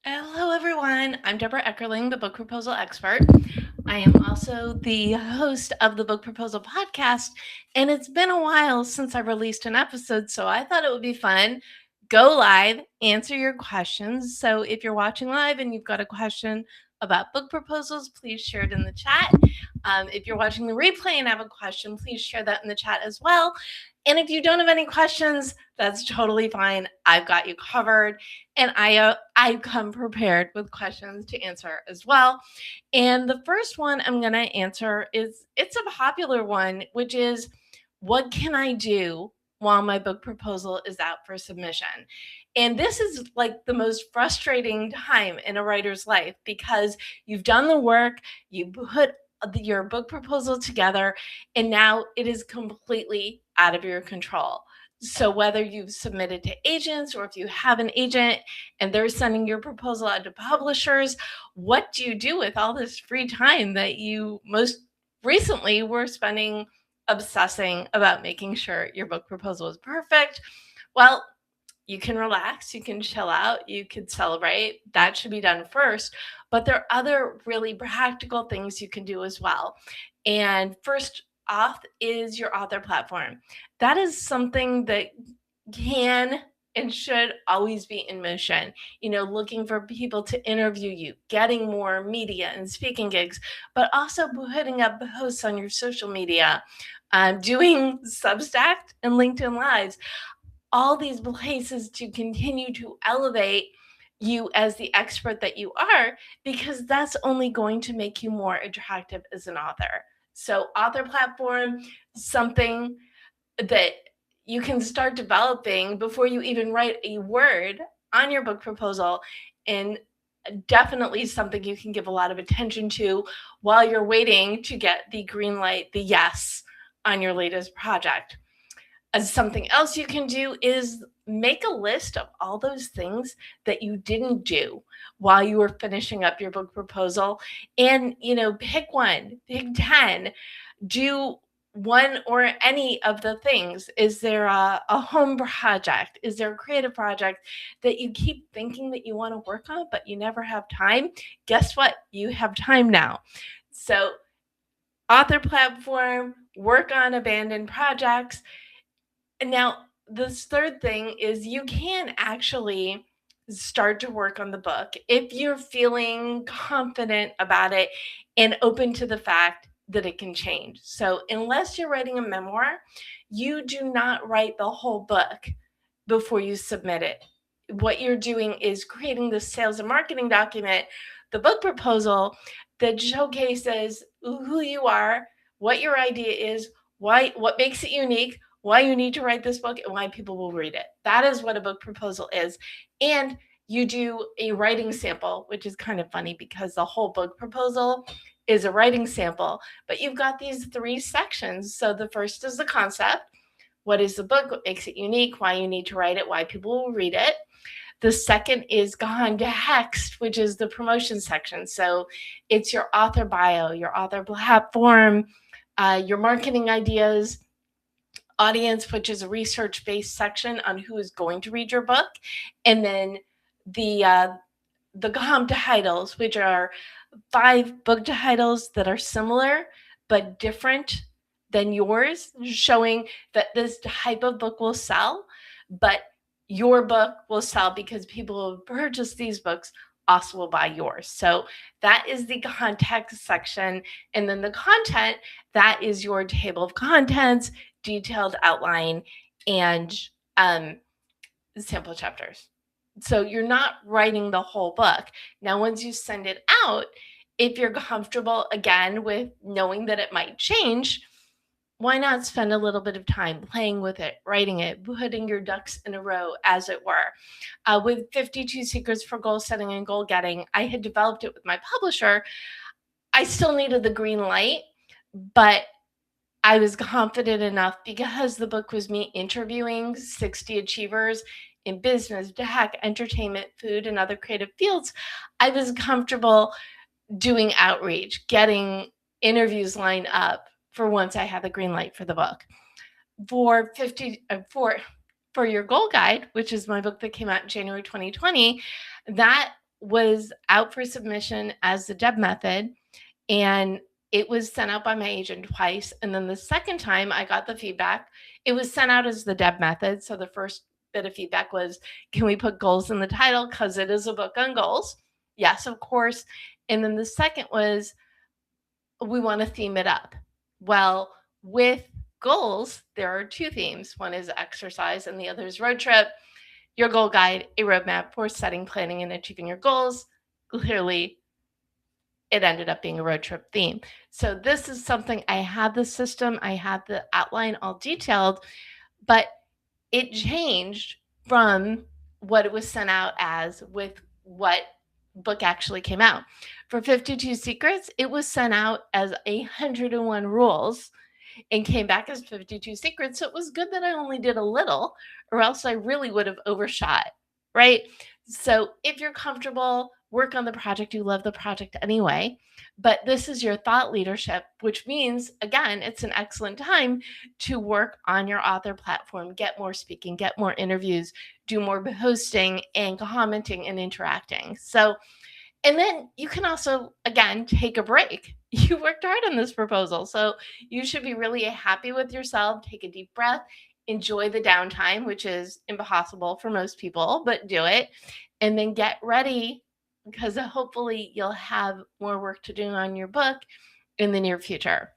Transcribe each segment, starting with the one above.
Hello, everyone. I'm Deborah Eckerling, the book proposal expert. I am also the host of the Book Proposal Podcast, and it's been a while since I released an episode, so I thought it would be fun. Go live, answer your questions. So if you're watching live and you've got a question about book proposals, please share it in the chat. If you're watching the replay and have a question, please share that in the chat as well. And if you don't have any questions, that's totally fine. I've got you covered, and I come prepared with questions to answer as well. And the first one I'm going to answer it's a popular one, which is, what can I do while my book proposal is out for submission? And this is like the most frustrating time in a writer's life, because you've done the work, you put your book proposal together, and now it is completely out of your control. So whether you've submitted to agents or if you have an agent and they're sending your proposal out to publishers, what do you do with all this free time that you most recently were spending obsessing about making sure your book proposal is perfect? Well, you can relax, you can chill out, you can celebrate. That should be done first. But there are other really practical things you can do as well. And first off is your author platform. That is something that can and should always be in motion. Looking for people to interview you, getting more media and speaking gigs, but also putting up posts on your social media, doing Substack and LinkedIn Lives, all these places to continue to elevate you as the expert that you are, because that's only going to make you more attractive as an author. So author platform, something that you can start developing before you even write a word on your book proposal, and definitely something you can give a lot of attention to while you're waiting to get the green light, the yes, on your latest project. As something else you can do is make a list of all those things that you didn't do while you were finishing up your book proposal, and pick one, pick 10, do one or any of the things. Is there a home project? Is there a creative project that you keep thinking that you want to work on but you never have time? Guess what? You have time now. So author platform, work on abandoned projects. And now, this third thing is, you can actually start to work on the book if you're feeling confident about it and open to the fact that it can change. So, unless you're writing a memoir, you do not write the whole book before you submit it. What you're doing is creating the sales and marketing document, the book proposal, that showcases who you are, what your idea is, what makes it unique, why you need to write this book, and why people will read it. That is what a book proposal is. And you do a writing sample, which is kind of funny because the whole book proposal is a writing sample, but you've got these 3 sections. So the first is the concept. What is the book? What makes it unique? Why you need to write it? Why people will read it? The second is context, which is the promotion section. So it's your author bio, your author platform, your marketing ideas, audience, which is a research-based section on who is going to read your book, and then the comp titles, which are 5 book titles that are similar but different than yours, showing that this type of book will sell, but your book will sell because people who purchase these books also will buy yours. So that is the context section. And then the content, that is your table of contents, detailed outline, and sample chapters. So you're not writing the whole book. Now, once you send it out, if you're comfortable again with knowing that it might change, why not spend a little bit of time playing with it, writing it, putting your ducks in a row, as it were? With 52 Secrets for Goal Setting and Goal Getting, I had developed it with my publisher. I still needed the green light, but I was confident enough, because the book was me interviewing 60 achievers in business, tech, entertainment, food, and other creative fields. I was comfortable doing outreach, getting interviews lined up for once I had the green light for the book. For Your Goal Guide, which is my book that came out in January 2020, that was out for submission as the Deb method, and it was sent out by my agent twice. And then the second time I got the feedback, it was sent out as the Deb method. So the first bit of feedback was, can we put goals in the title? Because it is a book on goals. Yes, of course. And then the second was, we want to theme it up. Well, with goals, there are two themes. One is exercise and the other is road trip. Your goal guide, a roadmap for setting, planning, and achieving your goals. Clearly, it ended up being a road trip theme. So this is something, I had the system, I had the outline all detailed, but it changed from what it was sent out as with what book actually came out. For 52 Secrets, it was sent out as 101 rules and came back as 52 Secrets. So it was good that I only did a little, or else I really would have overshot, right? So if you're comfortable, work on the project. You love the project anyway. But this is your thought leadership, which means, again, it's an excellent time to work on your author platform, get more speaking, get more interviews, do more hosting and commenting and interacting. So, and then you can also, again, take a break. You worked hard on this proposal. So you should be really happy with yourself. Take a deep breath, enjoy the downtime, which is impossible for most people, but do it. And then get ready, because hopefully you'll have more work to do on your book in the near future.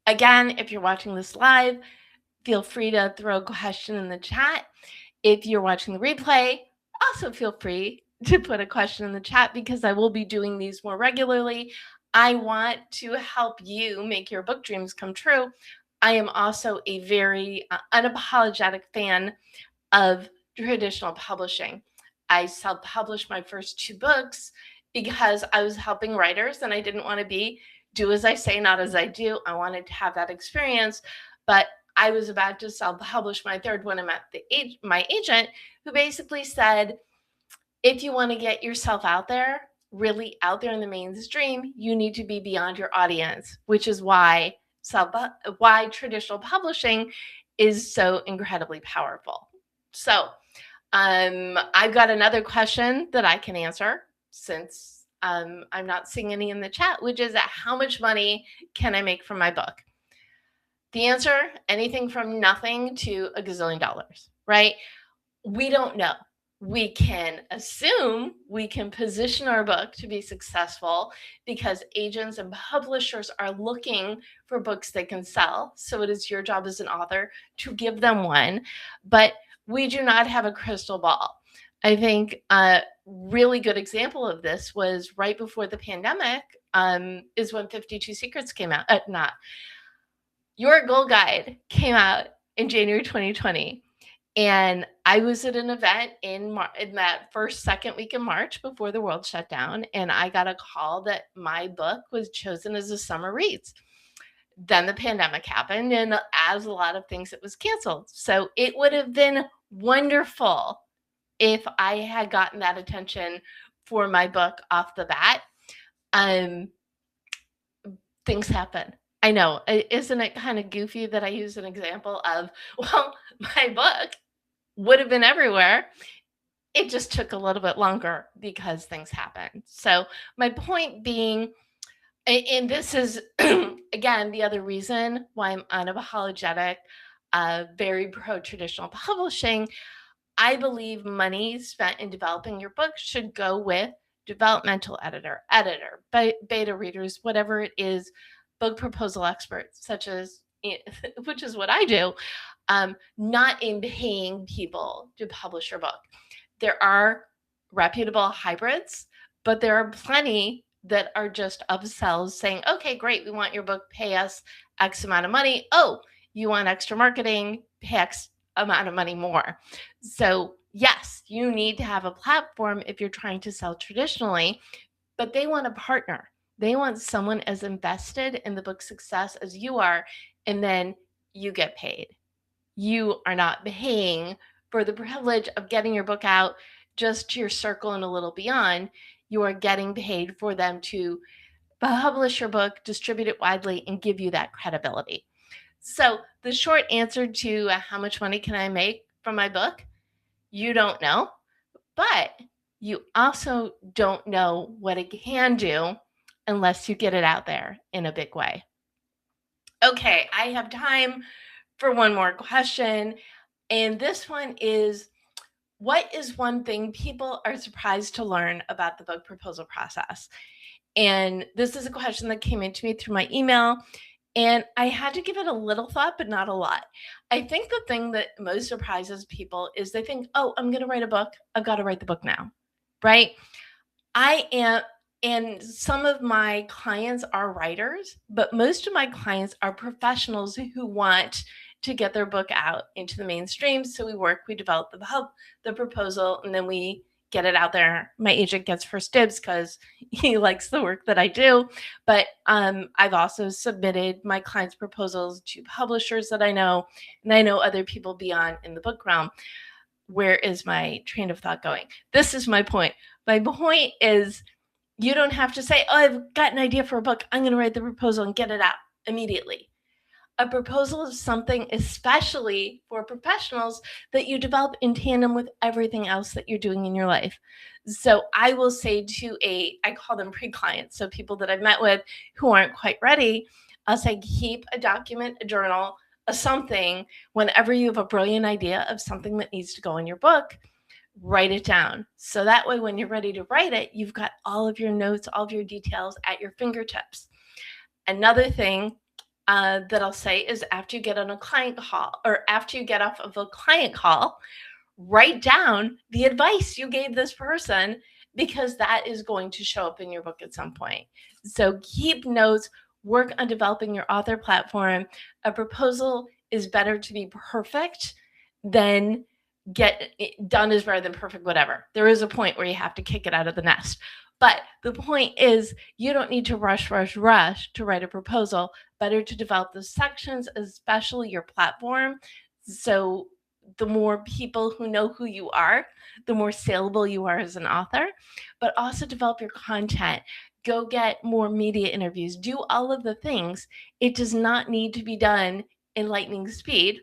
Again, if you're watching this live, feel free to throw a question in the chat. If you're watching the replay, also feel free to put a question in the chat, because I will be doing these more regularly. I want to help you make your book dreams come true. I am also a very unapologetic fan of traditional publishing. I self-published my first 2 books because I was helping writers and I didn't want to do as I say, not as I do. I wanted to have that experience, but I was about to self-publish my 3rd one. I met my agent, who basically said, if you want to get yourself out there, really out there in the mainstream, you need to be beyond your audience, which is why traditional publishing is so incredibly powerful. So I've got another question that I can answer, since I'm not seeing any in the chat, which is, how much money can I make from my book? The answer, anything from nothing to $1 gazillion, right? We don't know. We can assume, we can position our book to be successful because agents and publishers are looking for books they can sell. So it is your job as an author to give them one, but we do not have a crystal ball. I think a really good example of this was right before the pandemic, is when 52 Secrets came out. Your Goal Guide came out in January 2020. And I was at an event in that second week in March before the world shut down, and I got a call that my book was chosen as a summer reads. Then the pandemic happened, and as a lot of things, it was canceled. So it would have been wonderful if I had gotten that attention for my book off the bat. Things happen. I know. Isn't it kind of goofy that I use an example of, well, my book would have been everywhere. It just took a little bit longer because things happened. So my point being, and this is, again, the other reason why I'm unapologetic, very pro-traditional publishing. I believe money spent in developing your book should go with developmental editor, beta readers, whatever it is, book proposal experts, such as, which is what I do, not in paying people to publish your book. There are reputable hybrids, but there are plenty that are just upsells saying, okay, great, we want your book, pay us X amount of money. Oh, you want extra marketing, pay X amount of money more. So yes, you need to have a platform if you're trying to sell traditionally, but they want a partner. They want someone as invested in the book's success as you are, and then you get paid. You are not paying for the privilege of getting your book out just to your circle and a little beyond. You are getting paid for them to publish your book, distribute it widely, and give you that credibility. So the short answer to how much money can I make from my book, you don't know, but you also don't know what it can do unless you get it out there in a big way. Okay, I have time for one more question. And this one is, what is one thing people are surprised to learn about the book proposal process? And this is a question that came into me through my email. And I had to give it a little thought, but not a lot. I think the thing that most surprises people is they think, oh, I'm going to write a book. I've got to write the book now. Right? I am, and some of my clients are writers, but most of my clients are professionals who want to get their book out into the mainstream. So we develop the proposal, and then we get it out there. My agent gets first dibs because he likes the work that I do. But I've also submitted my clients' proposals to publishers that I know, and I know other people beyond in the book realm. Where is my train of thought going? This is my point. My point is, you don't have to say, oh, I've got an idea for a book. I'm going to write the proposal and get it out immediately. A proposal is something, especially for professionals, that you develop in tandem with everything else that you're doing in your life. So I will say I call them pre-clients, so people that I've met with who aren't quite ready, I'll say, keep a document, a journal, a something. Whenever you have a brilliant idea of something that needs to go in your book, write it down. So that way, when you're ready to write it, you've got all of your notes, all of your details at your fingertips. Another thing that I'll say is, after you get on a client call, or after you get off of a client call, write down the advice you gave this person, because that is going to show up in your book at some point. So keep notes, work on developing your author platform. A proposal is better to be perfect than get it done is better than perfect, whatever. There is a point where you have to kick it out of the nest. But the point is, you don't need to rush to write a proposal. Better to develop the sections, especially your platform. So the more people who know who you are, the more saleable you are as an author. But also develop your content. Go get more media interviews. Do all of the things. It does not need to be done in lightning speed.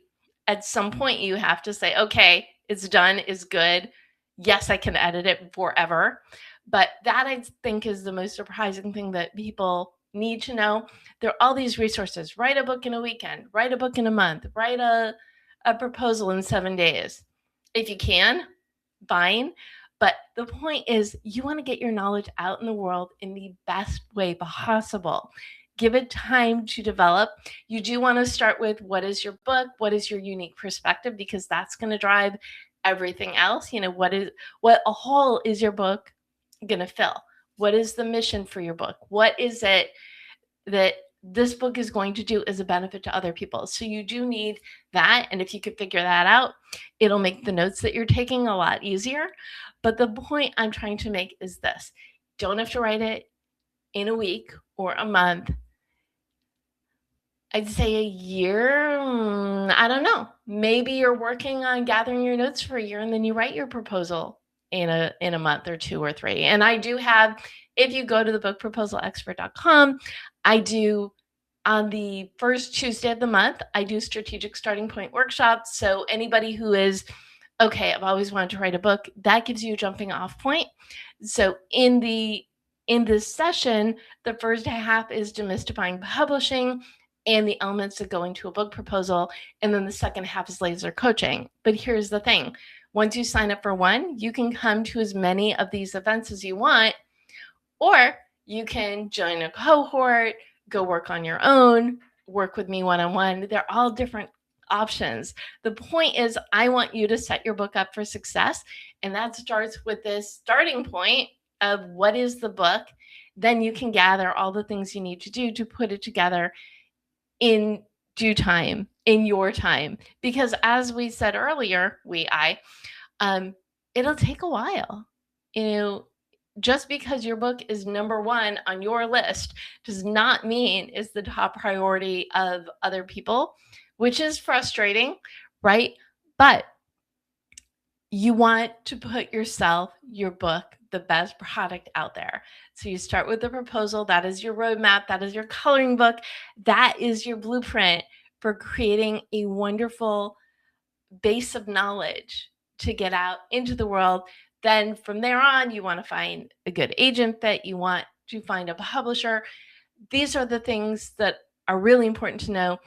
At some point, you have to say, okay, it's done, it's good. Yes, I can edit it forever. But that, I think, is the most surprising thing that people need to know. There are all these resources. Write a book in a weekend, write a book in a month, write a proposal in 7 days. If you can, fine. But the point is, you want to get your knowledge out in the world in the best way possible. Give it time to develop. You do want to start with, what is your book? What is your unique perspective? Because that's going to drive everything else. What a hole is your book going to fill? What is the mission for your book? What is it that this book is going to do as a benefit to other people? So you do need that. And if you could figure that out, it'll make the notes that you're taking a lot easier. But the point I'm trying to make is this: don't have to write it in a week or a month. I'd say a year. I don't know. Maybe you're working on gathering your notes for a year, and then you write your proposal in a month or 2 or 3. And I do have, if you go to thebookproposalexpert.com, I do, on the first Tuesday of the month, I do strategic starting point workshops. So anybody who is, okay, I've always wanted to write a book, that gives you a jumping off point. So in this session, the first half is demystifying publishing and the elements that go into a book proposal. And then the second half is laser coaching. But here's the thing: once you sign up for one, you can come to as many of these events as you want, or you can join a cohort, go work on your own, work with me one-on-one. They're all different options. The point is, I want you to set your book up for success. And that starts with this starting point of, what is the book? Then you can gather all the things you need to do to put it together in due time, in your time. Because as we said earlier, it'll take a while. Just because your book is number 1 on your list does not mean it's the top priority of other people, which is frustrating, right? But you want to put your book, the best product out there. So you start with the proposal. That is your roadmap. That is your coloring book. That is your blueprint for creating a wonderful base of knowledge to get out into the world. Then from there on, you want to find a good agent fit. You want to find a publisher. These are the things that are really important to know.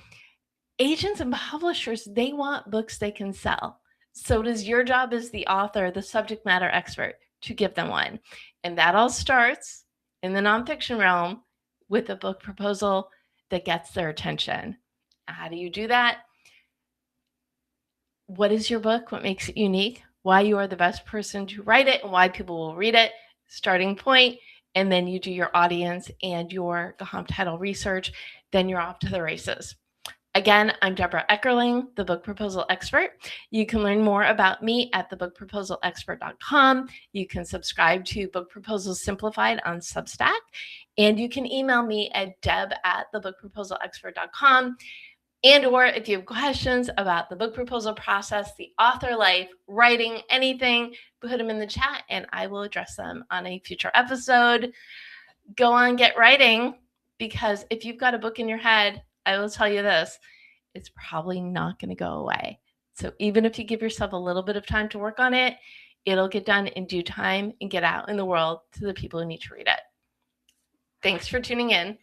Agents and publishers, they want books they can sell. So it is your job as the author, the subject matter expert, to give them one. And that all starts in the nonfiction realm with a book proposal that gets their attention. How do you do that? What is your book? What makes it unique? Why you are the best person to write it and why people will read it. Starting point. And then you do your audience and your GAHOM title research. Then you're off to the races. Again, I'm Deborah Eckerling, the book proposal expert. You can learn more about me at thebookproposalexpert.com. You can subscribe to Book Proposals Simplified on Substack, and you can email me at deb@thebookproposalexpert.com. And or if you have questions about the book proposal process, the author life, writing, anything, put them in the chat and I will address them on a future episode. Go on, get writing, because if you've got a book in your head, I will tell you this, it's probably not going to go away. So even if you give yourself a little bit of time to work on it, it'll get done in due time and get out in the world to the people who need to read it. Thanks for tuning in.